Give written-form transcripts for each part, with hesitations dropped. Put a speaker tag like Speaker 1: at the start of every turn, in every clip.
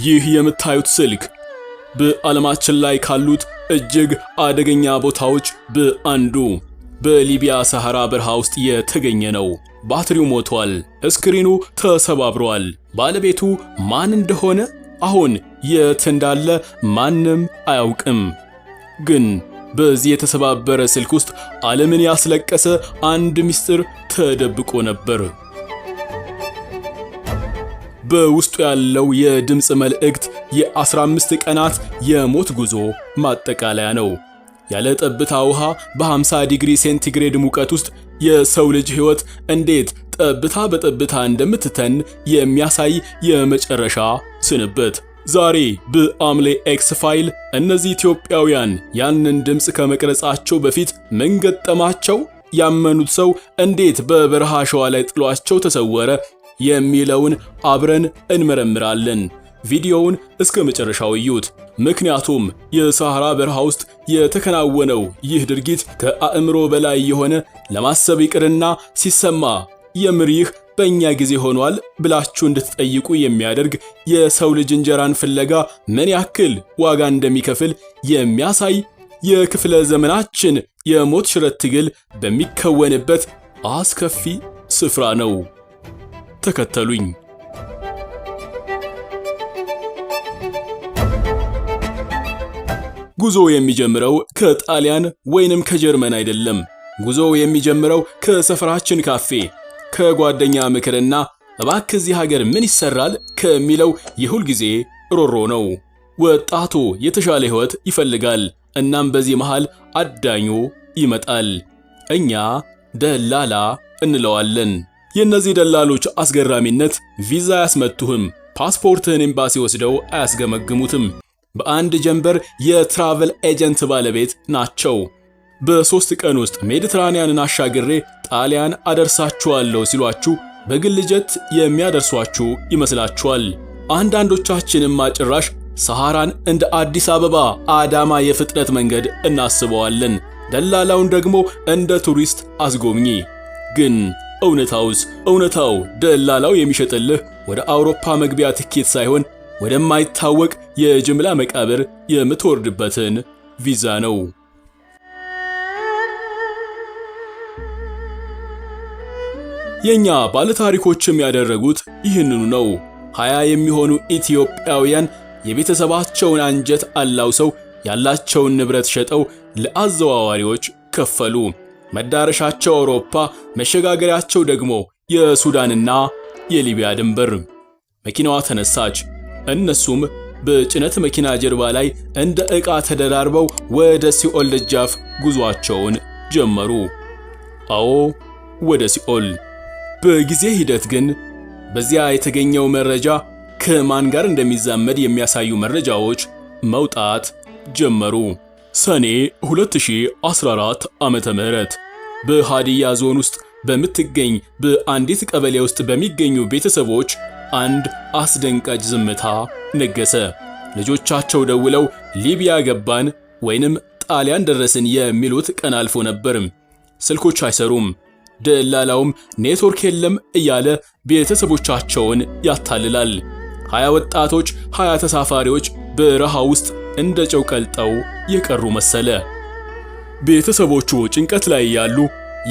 Speaker 1: ይህ የምታዩት ስልክ በዓለማችን ላይ ካሉት እጅግ አደገኛ ቦታዎች በአንዱ በሊቢያ ሰሐራ በረሃ ውስጥ የተገኘ ነው። ባትሪው ሞቷል፣ ስክሪኑ ተሰባብሯል። ባለቤቱ ማን እንደሆነ አሁን የት እንዳለ ማንም አያውቅም። ግን በዚህ የተሰባበረ ስልክ ውስጥ ዓለምን ያስለቀሰ አንድ ምስጢር ተደብቆ ነበር። በውስጡ ያለው የድምጽ መልእክት የ15 ቀናት የሞት ጉዞ ማጠቃለያ ነው። ያለ ጠብታ ውሃ በ50 ዲግሪ ሴንቲግሬድ ሙቀት ውስጥ የሰው ልጅ ሕይወት እንዴት ጠብታ በጠብታ እንደምትተን የሚያሳይ የመጨረሻ ስንብት። ዛሬ በአምሌ ኤክስ ፋይል እነዚህ ኢትዮጵያውያን ያንን ድምጽ ከመቅረጻቸው በፊት ምን ገጠማቸው? ያመኑት ሰው እንዴት በበረሃ ሸዋ ላይ ጥሏቸው ተሰወረ? የሚለውን አብረን እንመረምራለን። ቪዲዮውን እስከ መጨረሻው እዩት። ምክንያቱም የሰሐራ በረሃ ውስጥ የተከናወነው ይህ ድርጊት ከአእምሮ በላይ የሆነ ለማሰብ ይቅርና ሲሰማ የምር ይህ በእኛ ጊዜ ሆኗል ብላችሁ እንድትጠይቁ የሚያደርግ የሰው ልጅ እንጀራን ፍለጋ ምን ያክል ዋጋ እንደሚከፍል የሚያሳይ የክፍለ ዘመናችን የሞት ሽረት ትግል በሚከወንበት አስከፊ ስፍራ ነው። ተከተሉኝ። ጉዞ የሚጀምረው ከጣሊያን ወይንም ከጀርመን አይደለም። ጉዞ የሚጀምረው ከሰፈራችን ካፌ፣ ከጓደኛ ምክርና እባክህ እዚህ ሀገር ምን ይሰራል ከሚለው የሁል ጊዜ ሮሮ ነው። ወጣቱ የተሻለ ሕይወት ይፈልጋል። እናም በዚህ መሃል አዳኙ ይመጣል። እኛ ደላላ እንለዋለን። የእነዚህ ደላሎች አስገራሚነት ቪዛ አያስመቱህም፣ ፓስፖርትህን ኤምባሲ ወስደው አያስገመግሙትም። በአንድ ጀንበር የትራቨል ኤጀንት ባለቤት ናቸው። በ3 ቀን ውስጥ ሜዲትራኒያንን አሻግሬ ጣሊያን አደርሳችኋለሁ ሲሏችሁ በግል ጀት የሚያደርሷችሁ ይመስላችኋል። አንዳንዶቻችንም ጭራሽ ሰሐራን እንደ አዲስ አበባ አዳማ የፍጥነት መንገድ እናስበዋለን፣ ደላላውን ደግሞ እንደ ቱሪስት አስጎብኚ። ግን እውነታው ደላላው የሚሸጥልህ ወደ አውሮፓ መግቢያ ትኬት ሳይሆን ወደማይታወቅ የጅምላ መቃብር የምትወርድበትን ቪዛ ነው። የኛ ባለታሪኮችም ያደረጉት ይህንኑ ነው። 20 የሚሆኑ ኢትዮጵያውያን የቤተሰባቸውን አንጀት አላውሰው ያላቸውን ንብረት ሸጠው ለአዘዋዋሪዎች ከፈሉ። መዳረሻቸው አውሮፓ፣ መሸጋገሪያቸው ደግሞ የሱዳንና የሊቢያ ድንበር። መኪናዋ ተነሳች። እነሱም በጭነት መኪና ጀርባ ላይ እንደ ዕቃ ተደራርበው ወደ ሲኦል ደጃፍ ጉዟቸውን ጀመሩ። አዎ ወደ ሲኦል። በጊዜ ሂደት ግን በዚያ የተገኘው መረጃ ከማን ጋር እንደሚዛመድ የሚያሳዩ መረጃዎች መውጣት ጀመሩ። ሰኔ 2014 ዓመተ ምህረት በሃዲያ ዞን ውስጥ በምትገኝ በአንዲት ቀበሌ ውስጥ በሚገኙ ቤተሰቦች አንድ አስደንጋጭ ዝምታ ነገሰ። ልጆቻቸው ደውለው ሊቢያ ገባን ወይንም ጣሊያን ደረስን የሚሉት ቀን አልፎ ነበር። ስልኮች አይሰሩም። ደላላውም ኔትወርክ የለም እያለ ቤተሰቦቻቸውን ያታልላል። 20 ወጣቶች፣ 20 ተሳፋሪዎች በረሃ ውስጥ እንደ ጨው ቀልጠው የቀሩ መሰለ። ቤተሰቦቹ ጭንቀት ላይ ያሉ፣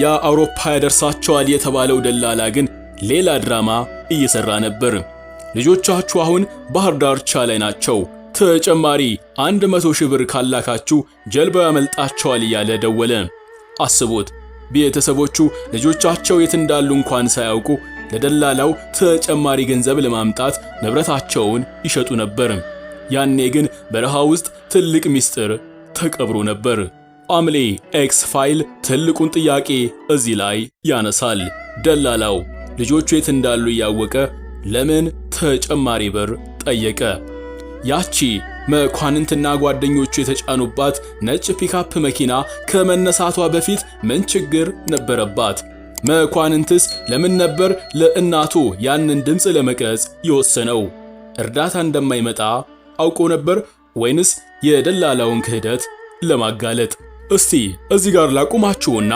Speaker 1: ያ አውሮፓ ያደርሳቸዋል የተባለው ደላላ ግን ሌላ ድራማ እየሰራ ነበር። ልጆቻችሁ አሁን ባህር ዳርቻ ላይ ናቸው፣ ተጨማሪ 100 ሺህ ብር ካላካችሁ ጀልባው ያመልጣቸዋል እያለ ደወለ። አስቡት፣ ቤተሰቦቹ ልጆቻቸው የት እንዳሉ እንኳን ሳያውቁ ለደላላው ተጨማሪ ገንዘብ ለማምጣት ንብረታቸውን ይሸጡ ነበር። ያኔ ግን በረሃ ውስጥ ትልቅ ምስጢር ተቀብሮ ነበር። አምሌ ኤክስ ፋይል ትልቁን ጥያቄ እዚህ ላይ ያነሳል። ደላላው ልጆቹ የት እንዳሉ እያወቀ ለምን ተጨማሪ ብር ጠየቀ? ያቺ መኳንንትና ጓደኞቹ የተጫኑባት ነጭ ፒካፕ መኪና ከመነሳቷ በፊት ምን ችግር ነበረባት? መኳንንትስ ለምን ነበር ለእናቱ ያንን ድምጽ ለመቅረጽ የወሰነው? እርዳታ እንደማይመጣ አውቆ ነበር ወይንስ የደላላውን ክህደት ለማጋለጥ? እስቲ እዚህ ጋር ላቁማችሁና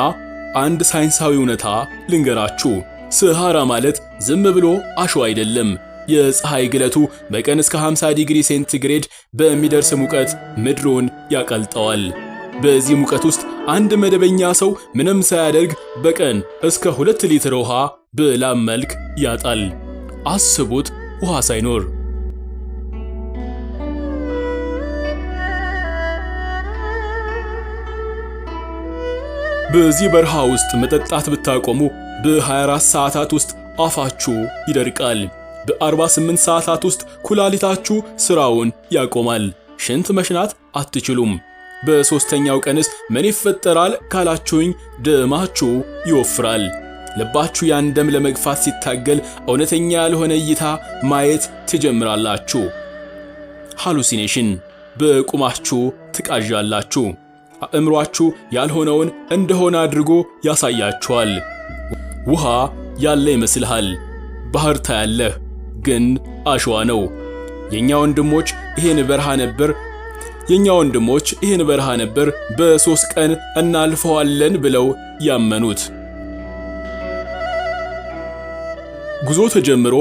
Speaker 1: አንድ ሳይንሳዊ እውነታ ልንገራችሁ። ሰሐራ ማለት ዝም ብሎ አሸዋ አይደለም። የፀሐይ ግለቱ በቀን እስከ 50 ዲግሪ ሴንቲግሬድ በሚደርስ ሙቀት ምድሩን ያቀልጠዋል። በዚህ ሙቀት ውስጥ አንድ መደበኛ ሰው ምንም ሳያደርግ በቀን እስከ 2 ሊትር ውሃ በላብ መልክ ያጣል። አስቡት፣ ውሃ ሳይኖር። በዚህ በረሃ ውስጥ መጠጣት ብታቆሙ በ24 ሰዓታት ውስጥ አፋችሁ ይደርቃል። በ48 ሰዓታት ውስጥ ኩላሊታችሁ ስራውን ያቆማል። ሽንት መሽናት አትችሉም። በሶስተኛው ቀንስ ምን ይፈጠራል ካላችሁኝ፣ ደማችሁ ይወፍራል። ልባችሁ ያን ደም ለመግፋት ሲታገል እውነተኛ ያልሆነ እይታ ማየት ትጀምራላችሁ። ሃሉሲኔሽን፣ በቁማችሁ ትቃዣላችሁ። አእምሯችሁ ያልሆነውን እንደሆነ አድርጎ ያሳያችኋል። ውሃ ያለ ይመስልሃል። ባህር ታያለህ፣ ግን አሸዋ ነው። የኛ ወንድሞች ይሄን በረሃ ነበር በ3 ቀን እናልፈዋለን ብለው ያመኑት። ጉዞ ተጀምሮ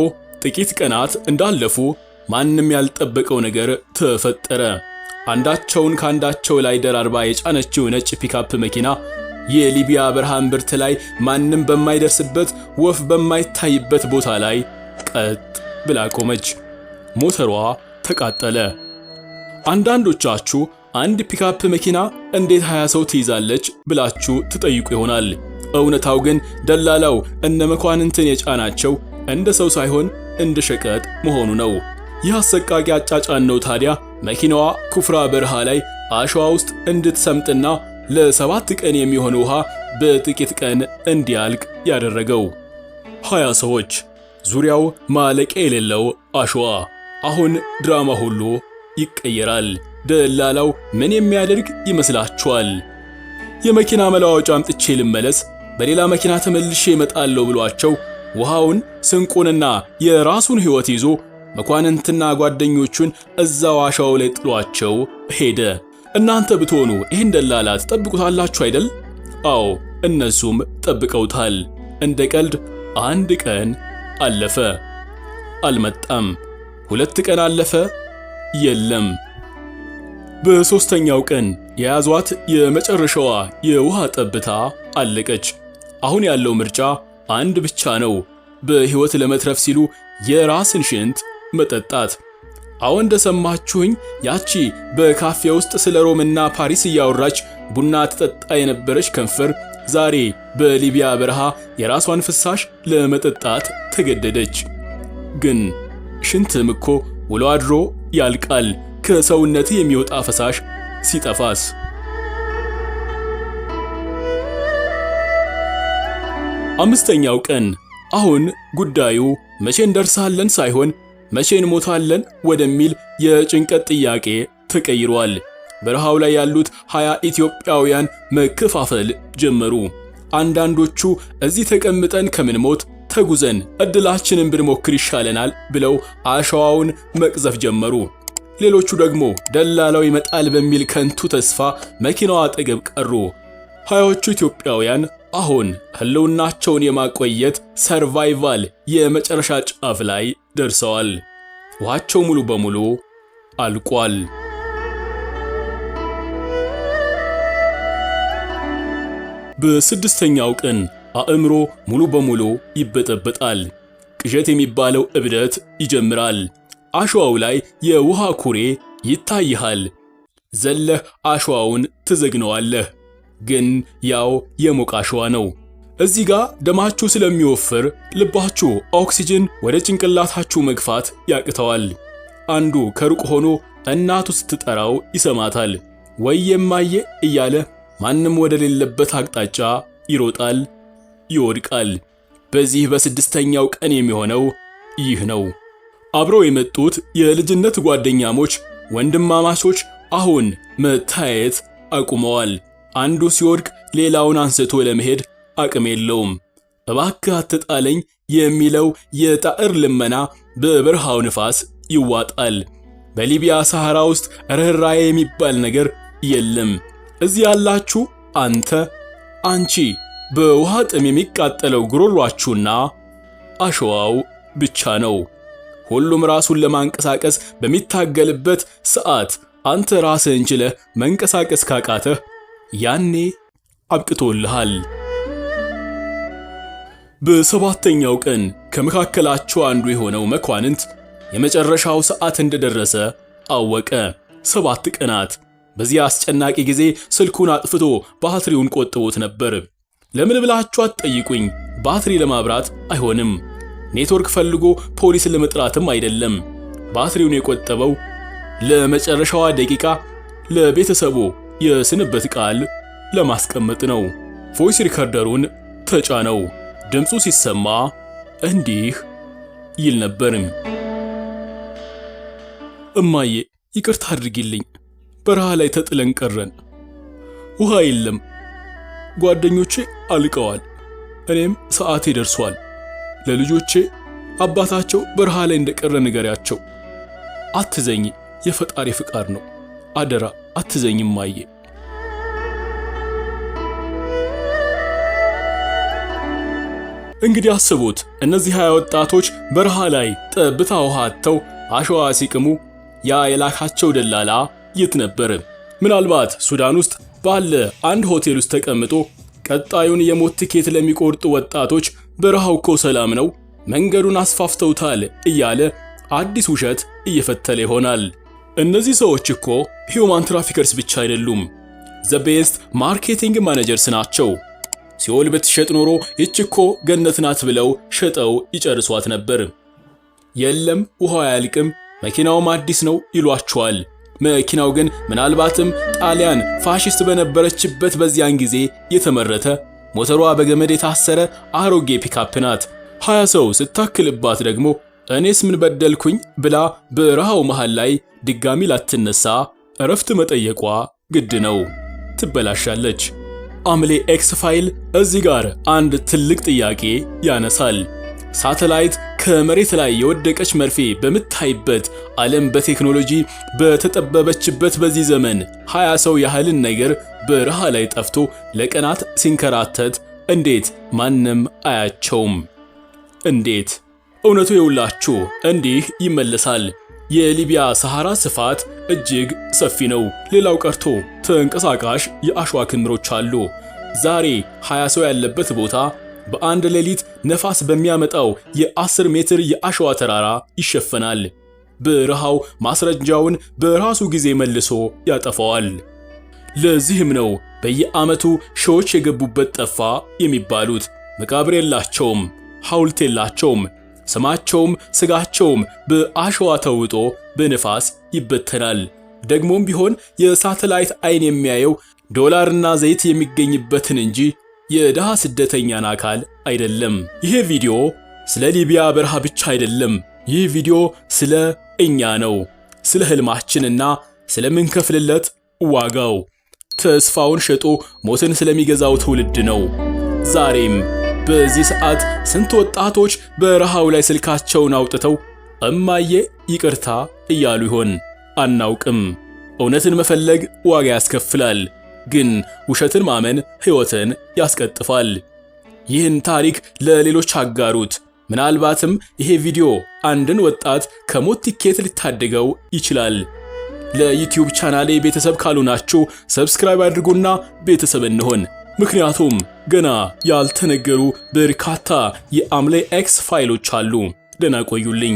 Speaker 1: ጥቂት ቀናት እንዳለፉ ማንም ያልጠበቀው ነገር ተፈጠረ። አንዳቸውን ካንዳቸው ላይ ደራርባ የጫነችው ነጭ ፒካፕ መኪና የሊቢያ በረሃ እምብርት ላይ ማንም በማይደርስበት ወፍ በማይታይበት ቦታ ላይ ቀጥ ብላ ቆመች። ሞተሯ ተቃጠለ። አንዳንዶቻችሁ አንድ ፒካፕ መኪና እንዴት 20 ሰው ትይዛለች ብላችሁ ትጠይቁ ይሆናል። እውነታው ግን ደላላው እነ መኳንንትን የጫናቸው እንደ ሰው ሳይሆን እንደ ሸቀጥ መሆኑ ነው። ይህ አሰቃቂ አጫጫን ነው ታዲያ መኪናዋ ኩፍራ በረሃ ላይ አሸዋ ውስጥ እንድትሰምጥና ለ7 ቀን የሚሆን ውሃ በጥቂት ቀን እንዲያልቅ ያደረገው። 20 ሰዎች፣ ዙሪያው ማለቂያ የሌለው አሸዋ። አሁን ድራማ ሁሉ ይቀየራል። ደላላው ምን የሚያደርግ ይመስላችኋል? የመኪና መለዋወጫ አምጥቼ ልመለስ፣ በሌላ መኪና ተመልሼ እመጣለሁ ብሏቸው ውሃውን፣ ስንቁንና የራሱን ሕይወት ይዞ መኳንንትና ጓደኞቹን እዛው አሸዋው ላይ ጥሏቸው ሄደ። እናንተ ብትሆኑ ይህን ደላላ ትጠብቁታላችሁ አይደል? አዎ፣ እነሱም ጠብቀውታል። እንደ ቀልድ 1 ቀን አለፈ፣ አልመጣም። 2 ቀን አለፈ፣ የለም። በ3ኛው ቀን የያዟት የመጨረሻዋ የውሃ ጠብታ አለቀች። አሁን ያለው ምርጫ አንድ ብቻ ነው፣ በሕይወት ለመትረፍ ሲሉ የራስን ሽንት መጠጣት። አሁን እንደሰማችሁኝ ያቺ በካፌ ውስጥ ስለ ሮምና ፓሪስ እያወራች ቡና ትጠጣ የነበረች ከንፈር ዛሬ በሊቢያ በረሃ የራሷን ፍሳሽ ለመጠጣት ተገደደች። ግን ሽንትም እኮ ውሎ አድሮ ያልቃል፣ ከሰውነት የሚወጣ ፈሳሽ ሲጠፋስ። አምስተኛው ቀን አሁን ጉዳዩ መቼ እንደርሳለን ሳይሆን መቼ እንሞታለን ወደሚል የጭንቀት ጥያቄ ተቀይሯል። በረሃው ላይ ያሉት 20 ኢትዮጵያውያን መከፋፈል ጀመሩ። አንዳንዶቹ እዚህ ተቀምጠን ከምንሞት ተጉዘን እድላችንን ብንሞክር ይሻለናል ብለው አሸዋውን መቅዘፍ ጀመሩ። ሌሎቹ ደግሞ ደላላው ይመጣል በሚል ከንቱ ተስፋ መኪናዋ አጠገብ ቀሩ። 20ዎቹ ኢትዮጵያውያን አሁን ህልውናቸውን የማቆየት ሰርቫይቫል የመጨረሻ ጫፍ ላይ ደርሰዋል። ውሃቸው ሙሉ በሙሉ አልቋል። በ6ኛው ቀን አእምሮ ሙሉ በሙሉ ይበጠበጣል። ቅዠት የሚባለው እብደት ይጀምራል። አሸዋው ላይ የውሃ ኩሬ ይታይሃል። ዘለህ አሸዋውን ትዘግነዋለህ። ግን ያው የሞቀ አሸዋ ነው። እዚህ ጋር ደማችሁ ስለሚወፍር ልባችሁ ኦክሲጅን ወደ ጭንቅላታችሁ መግፋት ያቅተዋል። አንዱ ከሩቅ ሆኖ እናቱ ስትጠራው ይሰማታል። ወየማየ እያለ ማንም ወደ ሌለበት አቅጣጫ ይሮጣል፣ ይወድቃል። በዚህ በ6ኛው ቀን የሚሆነው ይህ ነው። አብረው የመጡት የልጅነት ጓደኛሞች ወንድማማቾች አሁን መታየት አቁመዋል። አንዱ ሲወድቅ ሌላውን አንስቶ ለመሄድ አቅም የለውም። እባክህ አትጣለኝ የሚለው የጣዕር ልመና በበረሃው ንፋስ ይዋጣል። በሊቢያ ሰሐራ ውስጥ ርህራሄ የሚባል ነገር የለም። እዚህ ያላችሁ አንተ፣ አንቺ፣ በውሃ ጥም የሚቃጠለው ጉሮሯችሁና አሸዋው ብቻ ነው። ሁሉም ራሱን ለማንቀሳቀስ በሚታገልበት ሰዓት አንተ ራስህን ችለህ መንቀሳቀስ ካቃተህ ያኔ አብቅቶልሃል። በሰባተኛው ቀን ከመካከላቸው አንዱ የሆነው መኳንንት የመጨረሻው ሰዓት እንደደረሰ አወቀ። 7 ቀናት። በዚህ አስጨናቂ ጊዜ ስልኩን አጥፍቶ ባትሪውን ቆጥቦት ነበር። ለምን ብላችሁ አትጠይቁኝ። ባትሪ ለማብራት አይሆንም። ኔትወርክ ፈልጎ ፖሊስ ለመጥራትም አይደለም። ባትሪውን የቆጠበው ለመጨረሻዋ ደቂቃ ለቤተሰቡ የስንበት ቃል ለማስቀመጥ ነው። ቮይስ ሪከርደሩን ተጫነው። ድምፁ ሲሰማ እንዲህ ይል ነበር። እማዬ ይቅርታ አድርጊልኝ። በረሃ ላይ ተጥለን ቀረን። ውሃ የለም። ጓደኞቼ አልቀዋል። እኔም ሰዓቴ ደርሷል። ለልጆቼ አባታቸው በረሃ ላይ እንደቀረ ንገሪያቸው። አትዘኝ፣ የፈጣሪ ፍቃድ ነው። አደራ አትዘኝ እማዬ። እንግዲህ አስቡት፣ እነዚህ 20 ወጣቶች በረሃ ላይ ጠብታ ውሃ አጥተው አሸዋ ሲቅሙ ያ የላካቸው ደላላ የት ነበር? ምናልባት ሱዳን ውስጥ ባለ አንድ ሆቴል ውስጥ ተቀምጦ ቀጣዩን የሞት ትኬት ለሚቆርጡ ወጣቶች በረሃው እኮ ሰላም ነው፣ መንገዱን አስፋፍተውታል እያለ አዲስ ውሸት እየፈተለ ይሆናል። እነዚህ ሰዎች እኮ ሂውማን ትራፊከርስ ብቻ አይደሉም፣ ዘ ቤስት ማርኬቲንግ ማኔጀርስ ናቸው። ሲኦል ብትሸጥ ኖሮ ይህች እኮ ገነት ናት ብለው ሸጠው ይጨርሷት ነበር። የለም ውሃው አያልቅም፣ መኪናውም አዲስ ነው ይሏቸዋል። መኪናው ግን ምናልባትም ጣሊያን ፋሺስት በነበረችበት በዚያን ጊዜ የተመረተ ሞተሯ በገመድ የታሰረ አሮጌ ፒካፕ ናት። 20 ሰው ስታክልባት ደግሞ እኔስ ምን በደልኩኝ ብላ በረሃው መሃል ላይ ድጋሚ ላትነሳ እረፍት መጠየቋ ግድ ነው። ትበላሻለች። አምሌ ኤክስ ፋይል እዚህ ጋር አንድ ትልቅ ጥያቄ ያነሳል። ሳተላይት ከመሬት ላይ የወደቀች መርፌ በምታይበት ዓለም በቴክኖሎጂ በተጠበበችበት በዚህ ዘመን 20 ሰው ያህልን ነገር በረሃ ላይ ጠፍቶ ለቀናት ሲንከራተት እንዴት ማንም አያቸውም? እንዴት? እውነቱ የውላችሁ እንዲህ ይመለሳል። የሊቢያ ሰሐራ ስፋት እጅግ ሰፊ ነው። ሌላው ቀርቶ ተንቀሳቃሽ የአሸዋ ክምሮች አሉ። ዛሬ 20 ሰው ያለበት ቦታ በአንድ ሌሊት ነፋስ በሚያመጣው የ10 ሜትር የአሸዋ ተራራ ይሸፈናል። በረሃው ማስረጃውን በራሱ ጊዜ መልሶ ያጠፋዋል። ለዚህም ነው በየዓመቱ ሺዎች የገቡበት ጠፋ የሚባሉት። መቃብር የላቸውም፣ ሐውልት የላቸውም። ስማቸውም ስጋቸውም በአሸዋ ተውጦ በነፋስ ይበተናል። ደግሞም ቢሆን የሳተላይት አይን የሚያየው ዶላርና ዘይት የሚገኝበትን እንጂ የደሃ ስደተኛን አካል አይደለም። ይሄ ቪዲዮ ስለ ሊቢያ በረሃ ብቻ አይደለም። ይህ ቪዲዮ ስለ እኛ ነው፣ ስለ ህልማችንና ስለምንከፍልለት ዋጋው፣ ተስፋውን ሸጦ ሞትን ስለሚገዛው ትውልድ ነው። ዛሬም በዚህ ሰዓት ስንት ወጣቶች በረሃው ላይ ስልካቸውን አውጥተው እማዬ ይቅርታ እያሉ ይሆን? አናውቅም። እውነትን መፈለግ ዋጋ ያስከፍላል፣ ግን ውሸትን ማመን ሕይወትን ያስቀጥፋል። ይህን ታሪክ ለሌሎች አጋሩት። ምናልባትም ይሄ ቪዲዮ አንድን ወጣት ከሞት ቲኬት ሊታደገው ይችላል። ለዩቲዩብ ቻናሌ ቤተሰብ ካልሆናችሁ ሰብስክራይብ አድርጉና ቤተሰብ እንሆን። ምክንያቱም ገና ያልተነገሩ በርካታ የአምሌ ኤክስ ፋይሎች አሉ። ደህና ቆዩልኝ።